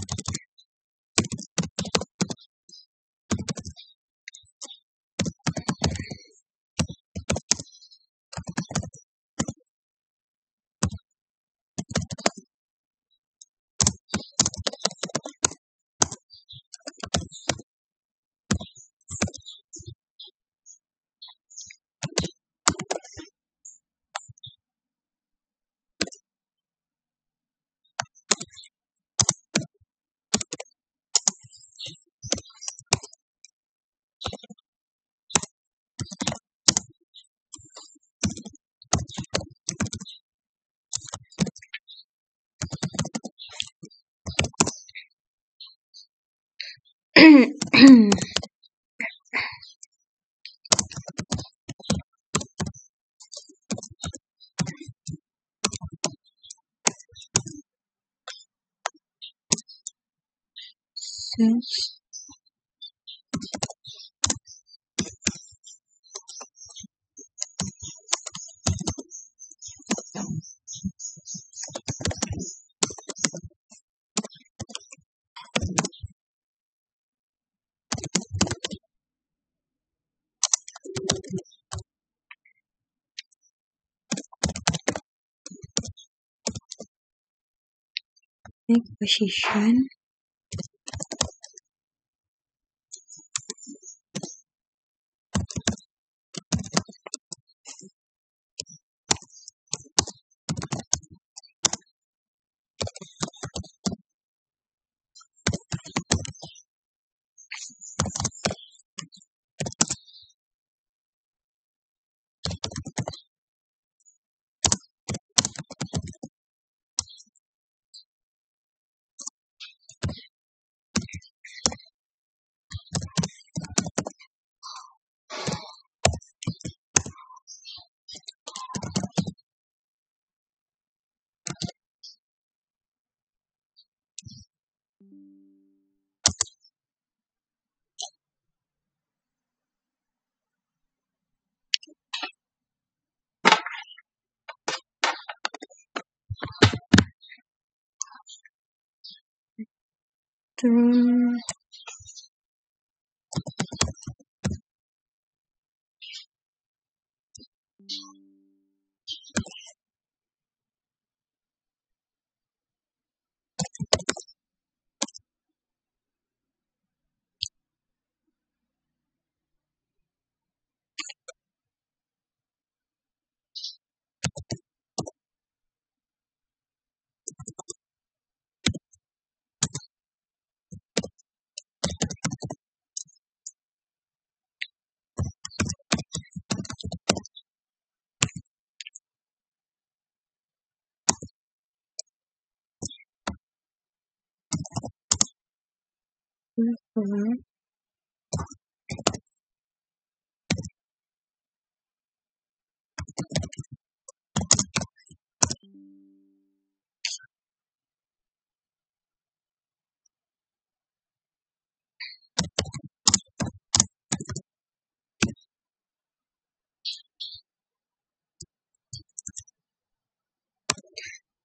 make position.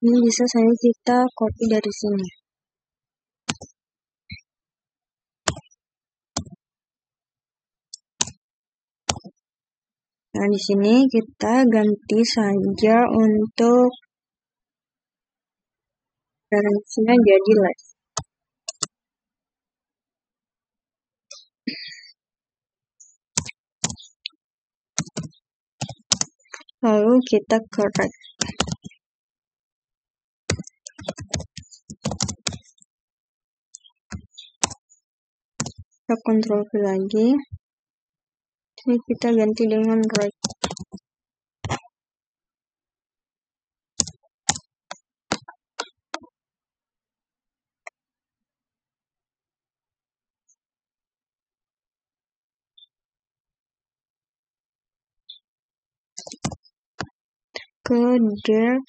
Ini bisa kita copy dari sini. Nah, di sini kita ganti saja untuk referensinya jadi les. Lalu kita correct. Kita Ctrl V lagi. Ini kita ganti dengan right. Ke there.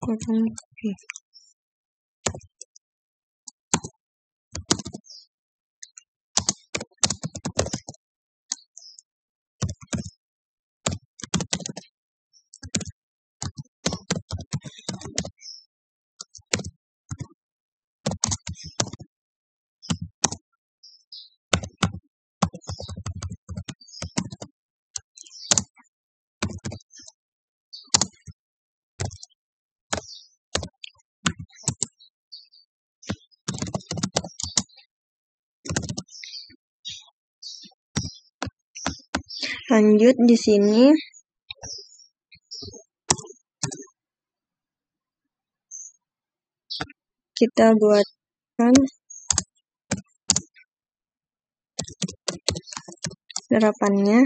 kosong P. Lanjut di sini kita buatkan serapannya.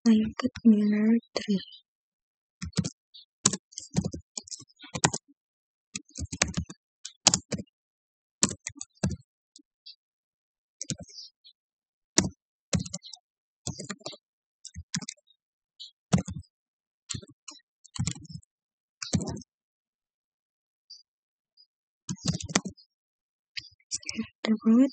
I put mirror 3. Terus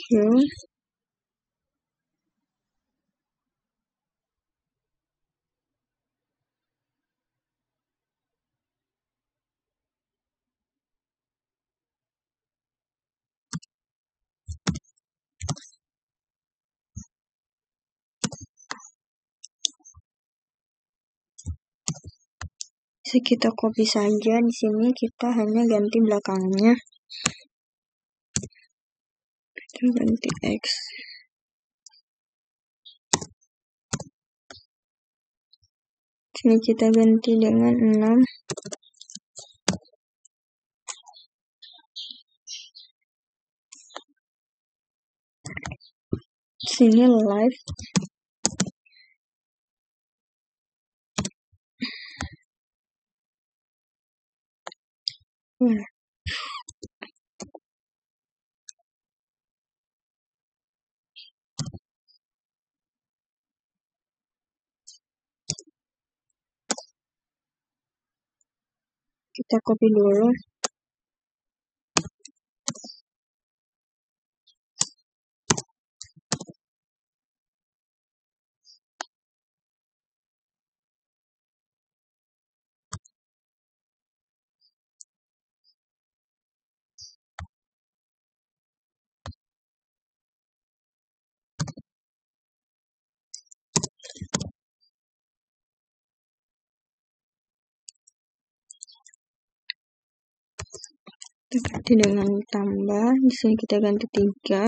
Q. Bisa kita copy saja. Di sini kita hanya ganti belakangnya. Kita ganti X. Sini kita ganti dengan 6. Sini live. Kita copy dulu. Kita ganti dengan tambah. Di sini kita ganti 3.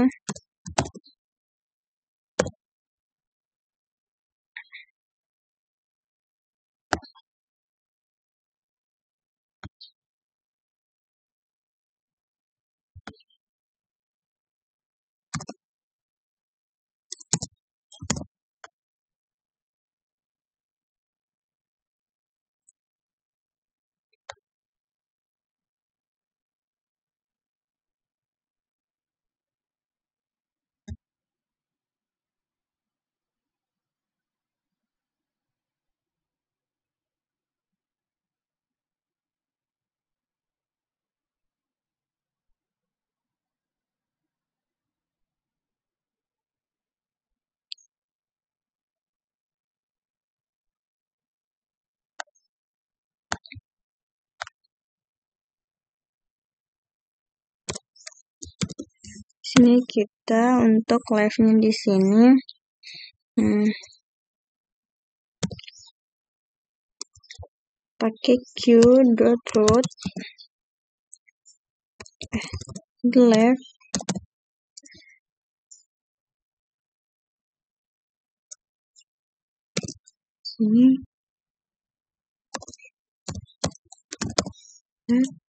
Sini kita untuk live-nya di sini pakai Q dot root left ini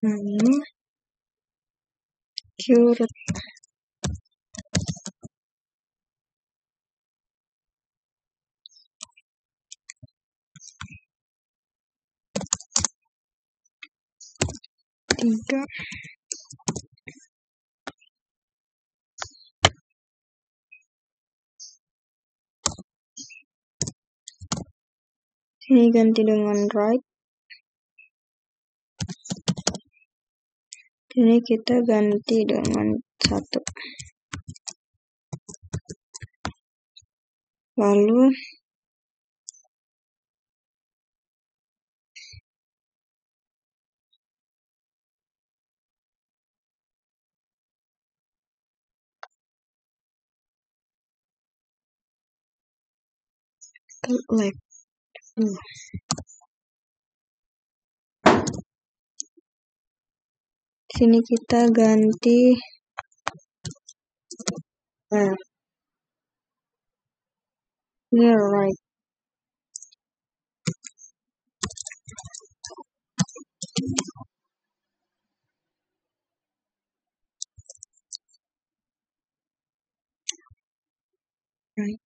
namanya Q root tiga ini ganti dengan right, ini kita ganti dengan 1, lalu left. Sini kita ganti left, ini right. Right.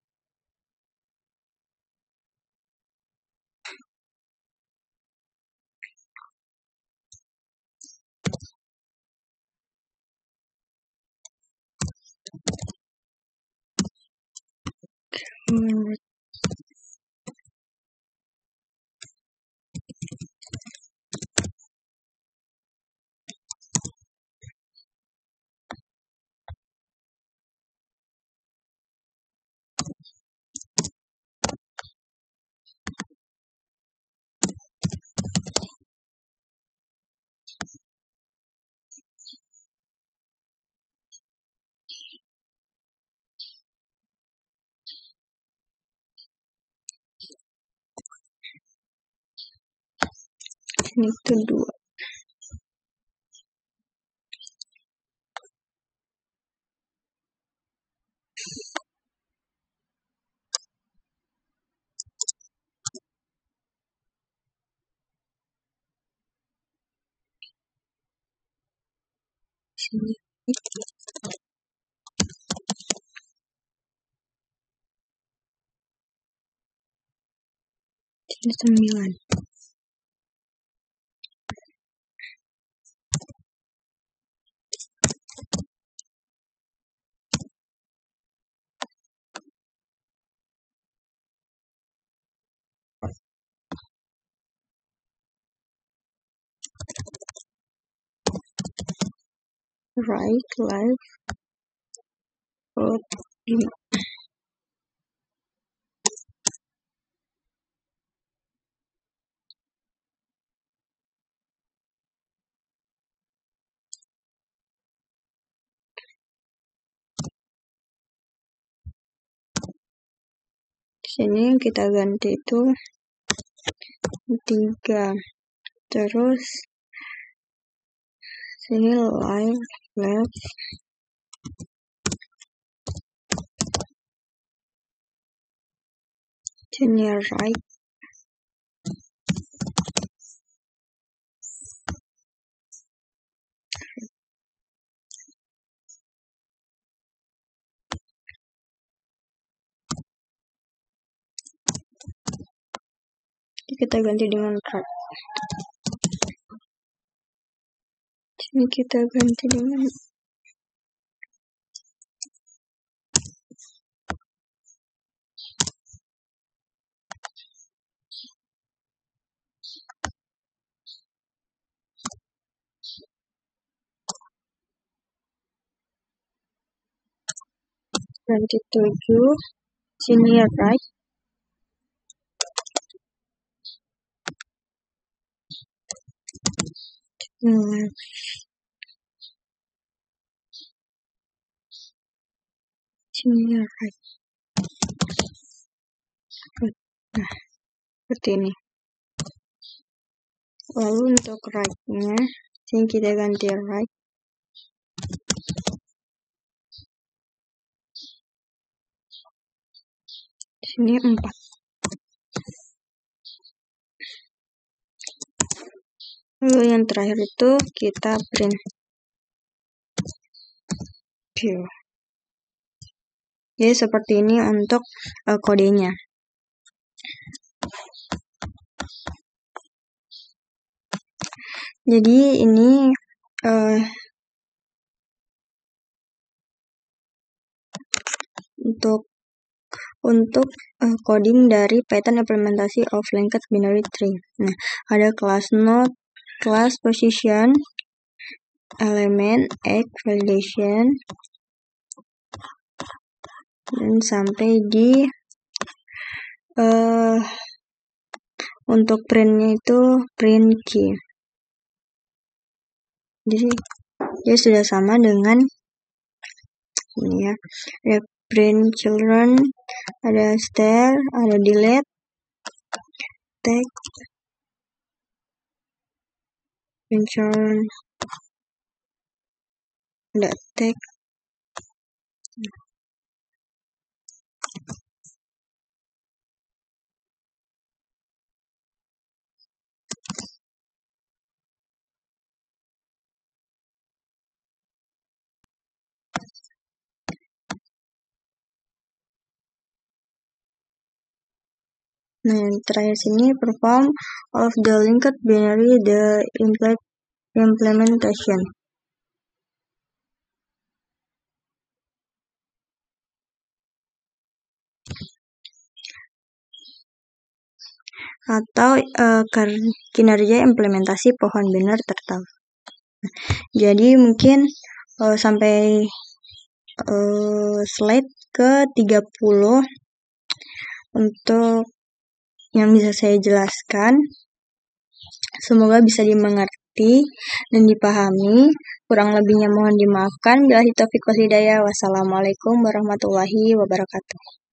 Ini tuh 2. Sini sini 9. Right, left, root 5. Sini yang kita ganti itu 3. Terus sini left, sini right, kita ganti dengan right. Sini kita ganti dengan ganti 7. Sini right, left, sini right. Nah, seperti ini. Lalu untuk right-nya, sini kita ganti right. Sini 4. Lalu yang terakhir itu kita print. Jadi seperti ini untuk kodenya. Jadi ini untuk coding dari Python implementasi of linked binary tree. Nah, ada class node, class position, element, egg, validation, dan sampai di untuk printnya itu print key. Jadi dia sudah sama dengan ini ya. Ada print children, ada star, ada delete, tag, print children, ada tag. Nah, yang terakhir sini perform of the linked binary the implementation. Atau kinerja implementasi pohon binary tertawa. Jadi mungkin sampai slide ke-30 untuk yang bisa saya jelaskan. Semoga bisa dimengerti dan dipahami. Kurang lebihnya mohon dimaafkan. Billahi taufiq wal hidayah. Wassalamualaikum warahmatullahi wabarakatuh.